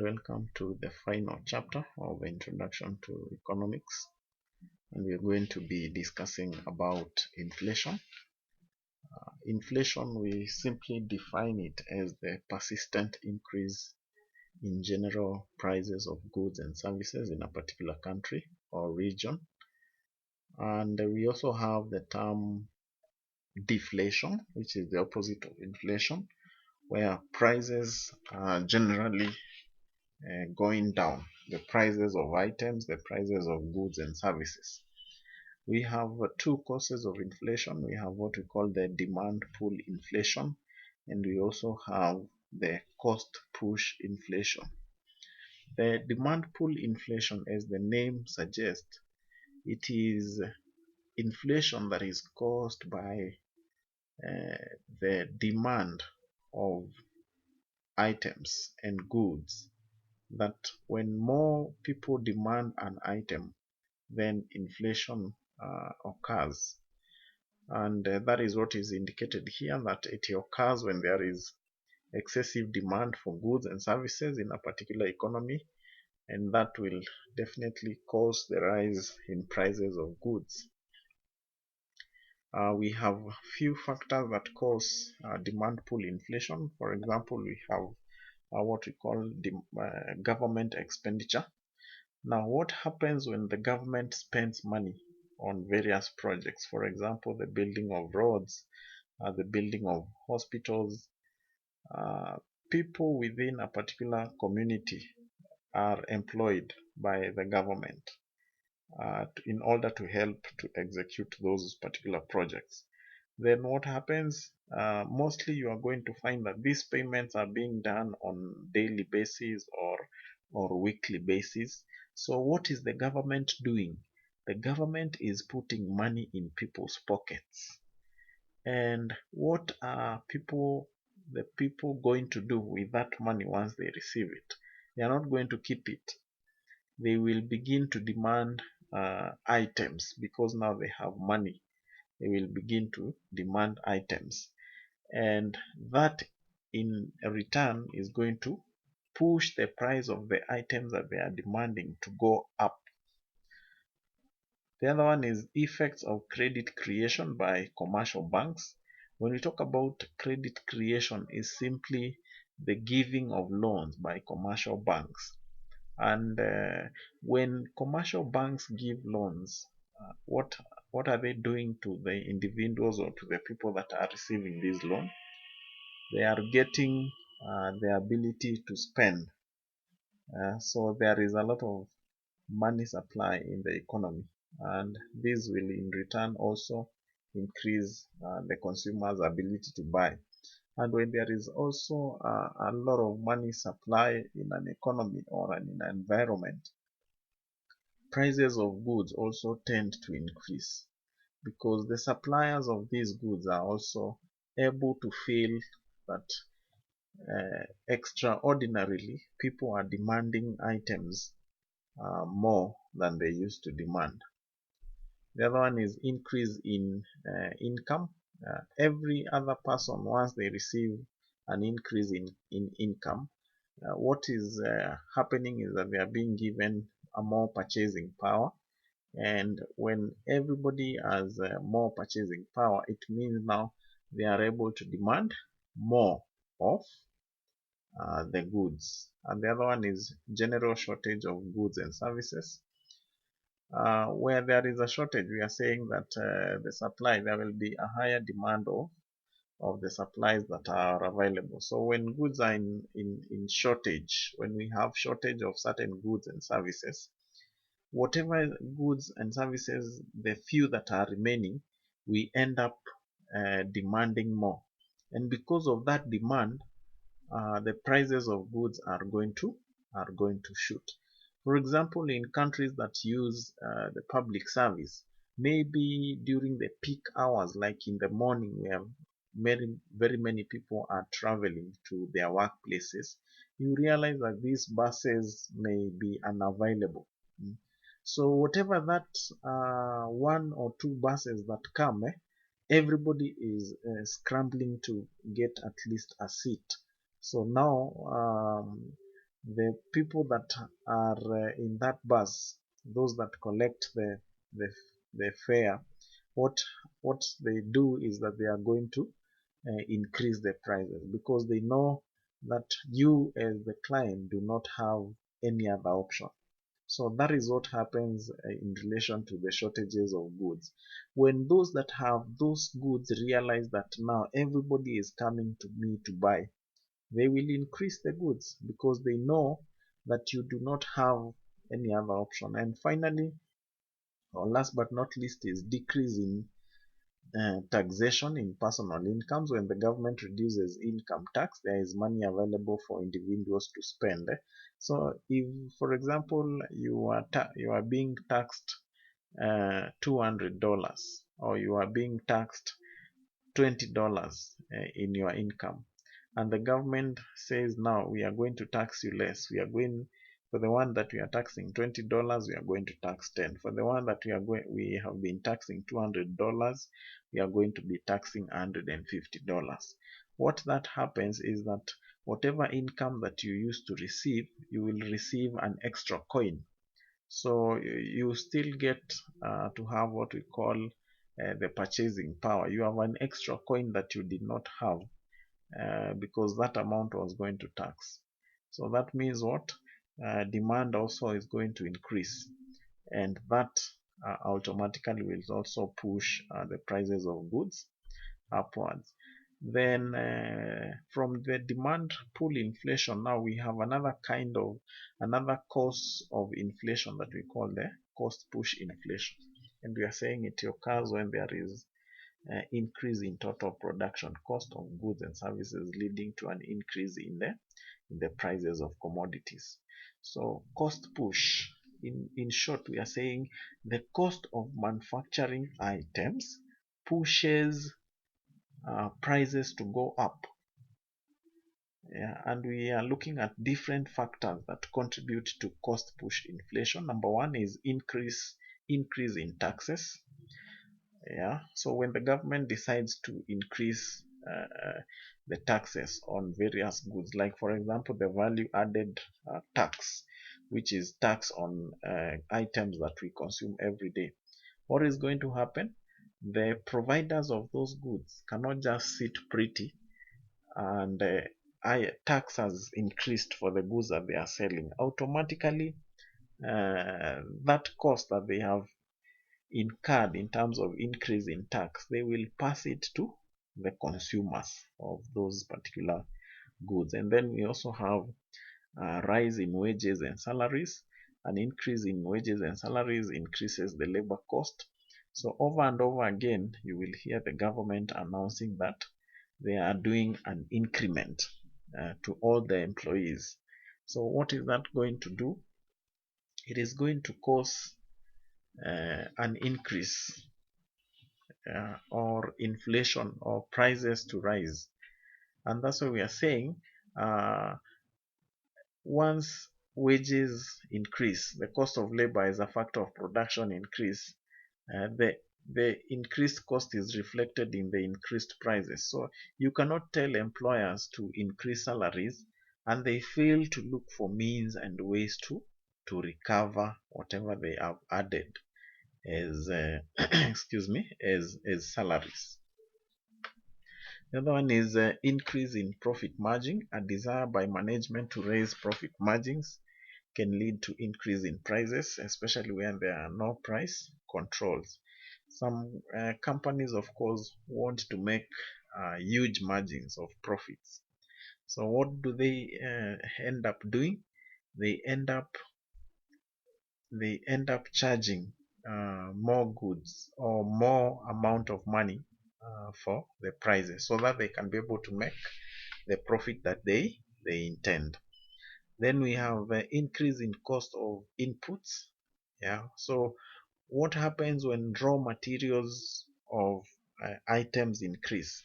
Welcome to the final chapter of Introduction to Economics, and we are going to be discussing about inflation. Inflation, we simply define it as the persistent increase in general prices of goods and services in a particular country or region. And we also have the term deflation, which is the opposite of inflation, where prices are generally going down, the prices of items, the prices of goods and services. We have two causes of inflation. We have what we call the demand pull inflation, and we also have the cost push inflation. The demand pull inflation, as the name suggests, it is inflation that is caused by the demand of items and goods, that when more people demand an item, then inflation occurs. And that is what is indicated here, that it occurs when there is excessive demand for goods and services in a particular economy, and that will definitely cause the rise in prices of goods. We have few factors that cause demand pull inflation. For example, we have what we call government expenditure. Now, what happens when the government spends money on various projects? For example, the building of roads, the building of hospitals. People within a particular community are employed by the government in order to help to execute those particular projects. Then what happens? Mostly you are going to find that these payments are being done on daily basis or weekly basis. So what is the government doing? The government is putting money in people's pockets. And what are the people going to do with that money once they receive it? They are not going to keep it. They will begin to demand items, because now they have money. They will begin to demand items, and that in return is going to push the price of the items that they are demanding to go up. The other one is effects of credit creation by commercial banks. When we talk about credit creation, is simply the giving of loans by commercial banks. And when commercial banks give loans, what are they doing to the individuals or to the people that are receiving these loans? They are getting the ability to spend. So there is a lot of money supply in the economy, and this will in return also increase the consumer's ability to buy. And when there is also a lot of money supply in an economy or in an environment, prices of goods also tend to increase, because the suppliers of these goods are also able to feel that extraordinarily people are demanding items more than they used to demand. The other one is increase in income. Every other person, once they receive an increase in income, what is happening is that they are being given a more purchasing power. And when everybody has more purchasing power, it means now they are able to demand more of the goods. And the other one is general shortage of goods and services. Where there is a shortage, we are saying that the supply, there will be a higher demand of the supplies that are available. So when goods are in shortage, when we have shortage of certain goods and services, whatever goods and services, the few that are remaining, we end up demanding more. And because of that demand, the prices of goods are going to shoot. For example, in countries that use the public service, maybe during the peak hours, like in the morning, where very many people are traveling to their workplaces, you realize that these buses may be unavailable. So whatever that one or two buses that come, everybody is scrambling to get at least a seat. So now the people that are in that bus, those that collect the, the fare, what what they do is that they are going to increase the prices, because they know that you as the client do not have any other option. So that is what happens in relation to the shortages of goods. When those that have those goods realize that now everybody is coming to me to buy, they will increase the goods because they know that you do not have any other option. And finally, or last but not least, is decrease in taxation in personal incomes. When the government reduces income tax, there is money available for individuals to spend. So if, for example, you are being taxed $200, or you are being taxed $20 in your income, and the government says now we are going to tax you less, we are going, for the one that we are taxing $20, we are going to tax 10. For the one that we have been taxing $200, we are going to be taxing $150. What that happens is that whatever income that you used to receive, you will receive an extra coin. So you still get to have what we call the purchasing power. You have an extra coin that you did not have because that amount was going to tax. So that means what? Demand also is going to increase, and that automatically will also push the prices of goods upwards. Then from the demand pull inflation, now we have another cause of inflation that we call the cost push inflation. And we are saying it occurs when there is increase in total production cost of goods and services, leading to an increase in the prices of commodities. So cost push, in short, we are saying the cost of manufacturing items pushes prices to go up. Yeah, and we are looking at different factors that contribute to cost push inflation. Number one is increase in taxes. Yeah, so when the government decides to increase the taxes on various goods, like for example the value added tax, which is tax on items that we consume every day, what is going to happen? The providers of those goods cannot just sit pretty and tax has increased for the goods that they are selling. Automatically, that cost that they have incurred in terms of increase in tax, they will pass it to the consumers of those particular goods. And then we also have a rise in wages and salaries. An increase in wages and salaries increases the labor cost. So over and over again, you will hear the government announcing that they are doing an increment to all the employees. So what is that going to do? It is going to cause an increase or inflation or prices to rise. And that's why we are saying once wages increase, the cost of labor as a factor of production increase, the increased cost is reflected in the increased prices. So you cannot tell employers to increase salaries and they fail to look for means and ways to recover whatever they have added as excuse me, as salaries. The other one is increase in profit margin. A desire by management to raise profit margins can lead to increase in prices, especially when there are no price controls. Some companies, of course, want to make huge margins of profits. So what do they end up doing? They end up charging more goods or more amount of money for the prices, so that they can be able to make the profit that they intend. Then we have increase in cost of inputs. Yeah, so what happens when raw materials of items increase?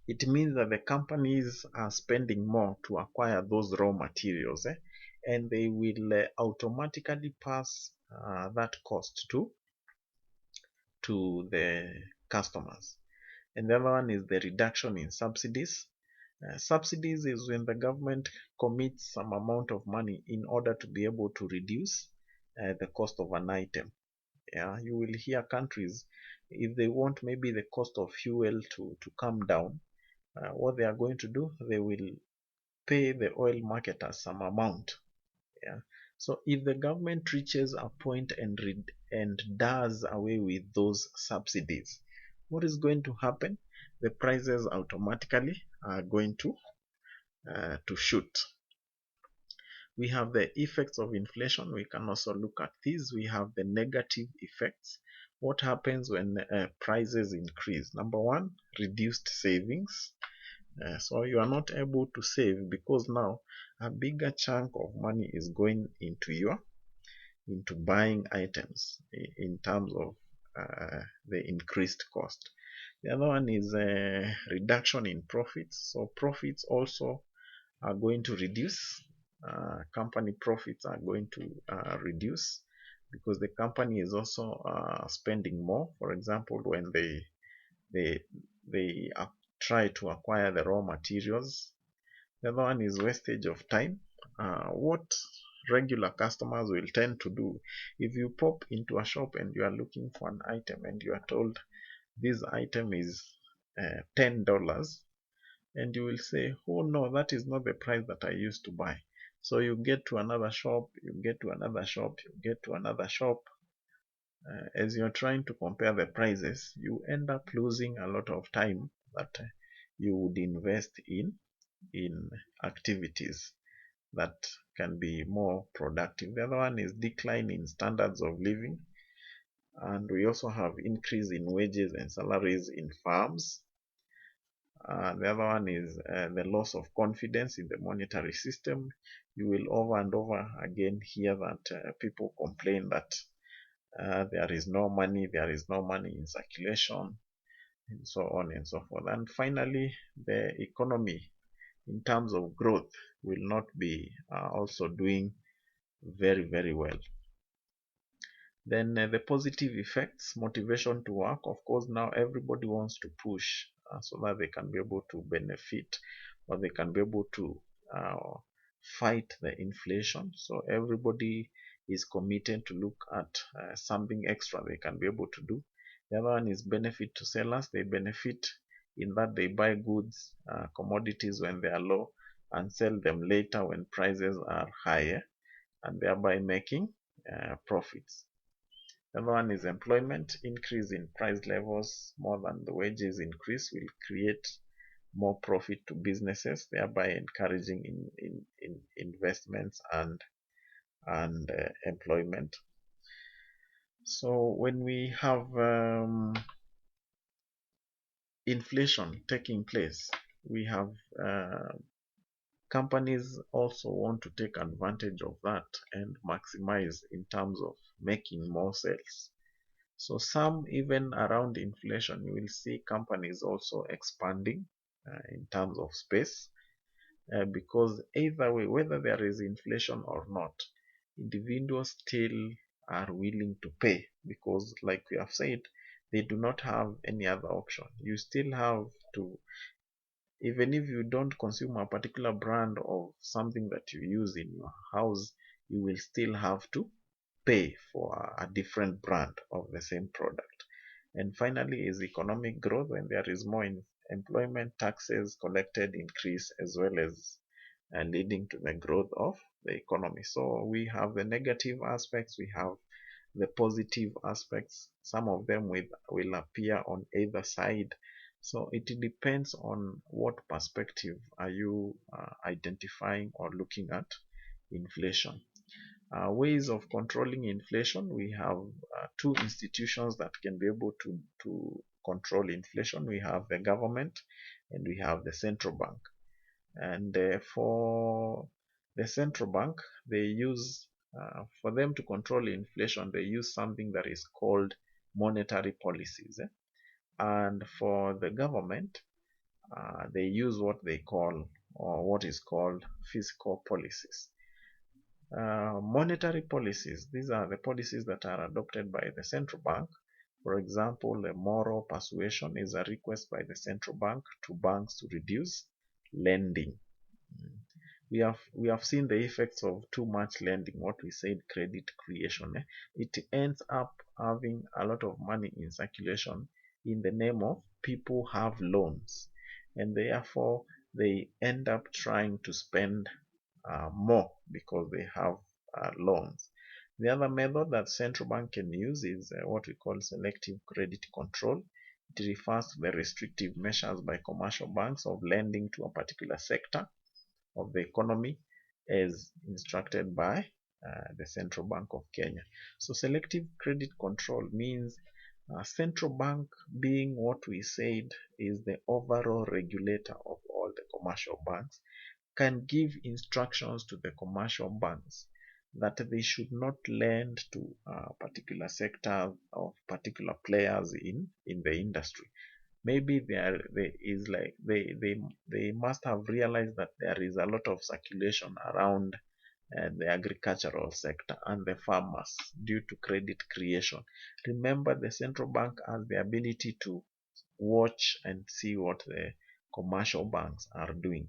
It means that the companies are spending more to acquire those raw materials, and they will automatically pass that cost to the customers. And the other one is the reduction in subsidies. Subsidies is when the government commits some amount of money in order to be able to reduce the cost of an item. Yeah, you will hear countries, if they want maybe the cost of fuel to come down, what they are going to do, they will pay the oil marketers some amount. Yeah. So if the government reaches a point and does away with those subsidies, what is going to happen? The prices automatically are going to shoot. We have the effects of inflation. We can also look at these. We have the negative effects. What happens when prices increase? Number one, reduced savings. So you are not able to save because now a bigger chunk of money is going into buying items in terms of the increased cost. The other one is a reduction in profits. So profits also are going to reduce. Company profits are going to reduce because the company is also spending more. For example, when they they try to acquire the raw materials. The other one is wastage of time. What regular customers will tend to do, if you pop into a shop and you are looking for an item and you are told this item is $10, and you will say, oh no, that is not the price that I used to buy. So you get to another shop, you get to another shop, you get to another shop. As you're trying to compare the prices, you end up losing a lot of time that you would invest in activities that can be more productive. The other one is decline in standards of living, and we also have increase in wages and salaries in farms. The other one is the loss of confidence in the monetary system. You will over and over again hear that people complain that there is no money in circulation, and so on and so forth. And finally, the economy in terms of growth will not be also doing very, very well. Then the positive effects, motivation to work. Of course, now everybody wants to push so that they can be able to benefit, or they can be able to uh, fight the inflation. So everybody is committed to look at something extra they can be able to do. The other one is benefit to sellers. They benefit in that they buy goods, commodities when they are low and sell them later when prices are higher, and thereby making profits. The other one is employment. Increase in price levels more than the wages increase will create more profit to businesses, thereby encouraging in investments and employment. So when we have inflation taking place, we have companies also want to take advantage of that and maximize in terms of making more sales. So some, even around inflation, you will see companies also expanding in terms of space, because either way, whether there is inflation or not, individuals still are willing to pay because, like we have said, they do not have any other option. You still have to, even if you don't consume a particular brand of something that you use in your house, you will still have to pay for a different brand of the same product. And finally is economic growth. When there is more employment, taxes collected increase, as well as leading to the growth of the economy. So we have the negative aspects, we have the positive aspects. Some of them will appear on either side. So it depends on what perspective are you identifying or looking at inflation. Ways of controlling inflation, we have two institutions that can be able to control inflation. We have the government and we have the central bank. And for the central bank, they use, for them to control inflation, they use something that is called monetary policies. And for the government, they use what they call, or what is called, fiscal policies. Monetary policies, these are the policies that are adopted by the central bank. For example, a moral persuasion is a request by the central bank to banks to reduce lending. We have seen the effects of too much lending, what we said, credit creation. It ends up having a lot of money in circulation in the name of people have loans, and therefore they end up trying to spend more because they have loans. The other method that central bank can use is what we call selective credit control. It refers to the restrictive measures by commercial banks of lending to a particular sector of the economy as instructed by the Central Bank of Kenya. So selective credit control means central bank, being what we said is the overall regulator of all the commercial banks, can give instructions to the commercial banks that they should not lend to particular sectors of particular players in the industry. Maybe there is like they must have realized that there is a lot of circulation around the agricultural sector and the farmers due to credit creation. Remember, the central bank has the ability to watch and see what the commercial banks are doing.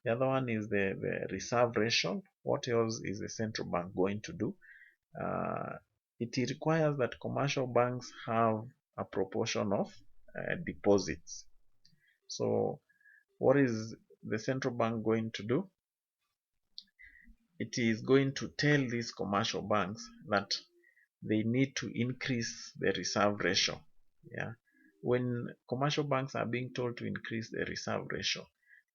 The other one is the reserve ratio. What else is the central bank going to do? It requires that commercial banks have a proportion of deposits. So what is the central bank going to do? It is going to tell these commercial banks that they need to increase the reserve ratio. Yeah. When commercial banks are being told to increase the reserve ratio,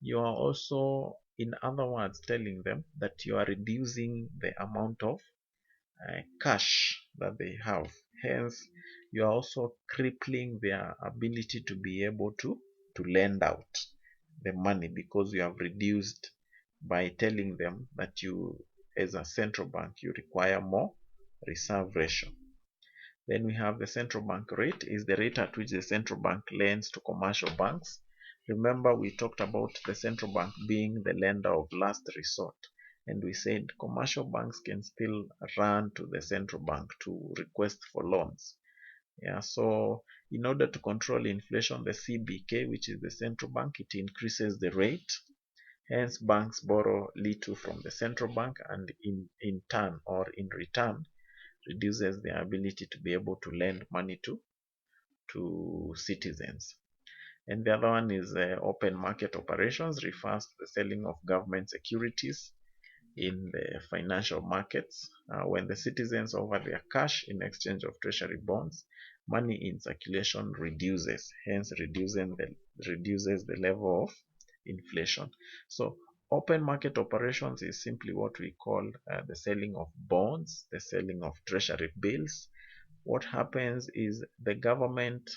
you are also, in other words, telling them that you are reducing the amount of cash that they have. Hence, you are also crippling their ability to be able to lend out the money, because you have reduced by telling them that you, as a central bank, you require more reserve ratio. Then we have the central bank rate, is the rate at which the central bank lends to commercial banks. Remember, we talked about the central bank being the lender of last resort, and we said commercial banks can still run to the central bank to request for loans. Yeah, so in order to control inflation, the CBK, which is the central bank, it increases the rate. Hence, banks borrow little from the central bank, and in turn or in return reduces their ability to be able to lend money to citizens. And the other one is open market operations, refers to the selling of government securities in the financial markets. When the citizens offer their cash in exchange of treasury bonds, money in circulation reduces, hence reduces the level of inflation. So open market operations is simply what we call the selling of bonds, the selling of treasury bills. What happens is the government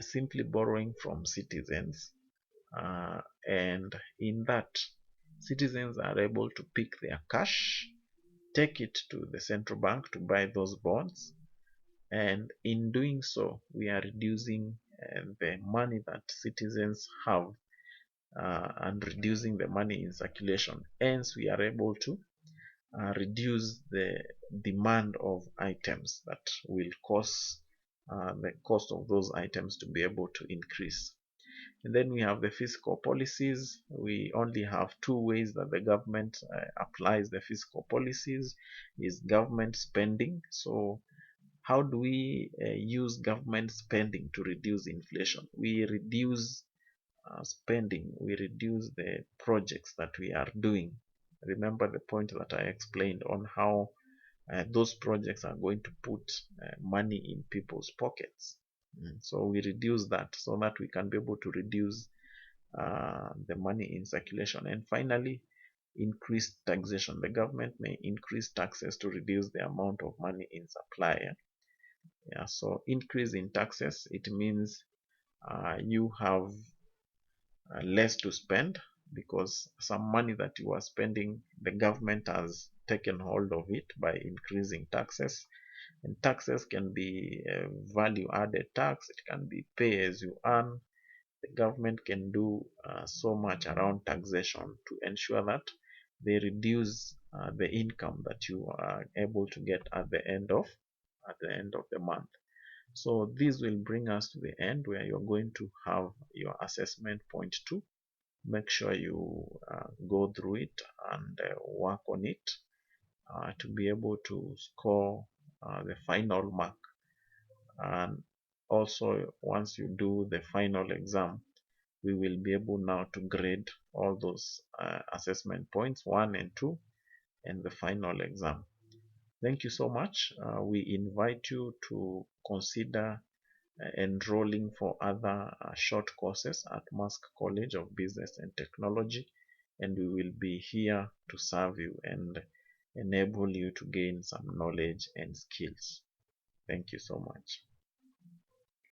simply borrowing from citizens, and in that, citizens are able to pick their cash, take it to the central bank to buy those bonds, and in doing so, we are reducing the money that citizens have and reducing the money in circulation. Hence, we are able to reduce the demand of items that will cause the cost of those items to be able to increase. And then we have the fiscal policies. We only have two ways that the government applies the fiscal policies, is government spending. So how do we use government spending to reduce inflation? We reduce spending, we reduce the projects that we are doing. Remember the point that I explained on how those projects are going to put money in people's pockets. So we reduce that so that we can be able to reduce the money in circulation. And finally, increased taxation. The government may increase taxes to reduce the amount of money in supply. Yeah, so increase in taxes, it means you have less to spend, because some money that you are spending, the government has taken hold of it by increasing taxes. And taxes can be value added tax, it can be pay as you earn. The government can do so much around taxation to ensure that they reduce the income that you are able to get at the end of the month. So this will bring us to the end, where you're going to have your assessment point 2, make sure you go through it and work on it to be able to score the final mark. And also, once you do the final exam, we will be able now to grade all those assessment points 1 and 2 and the final exam. Thank you so much. We invite you to consider enrolling for other short courses at Mask College of Business and Technology, and we will be here to serve you and enable you to gain some knowledge and skills. Thank you so much.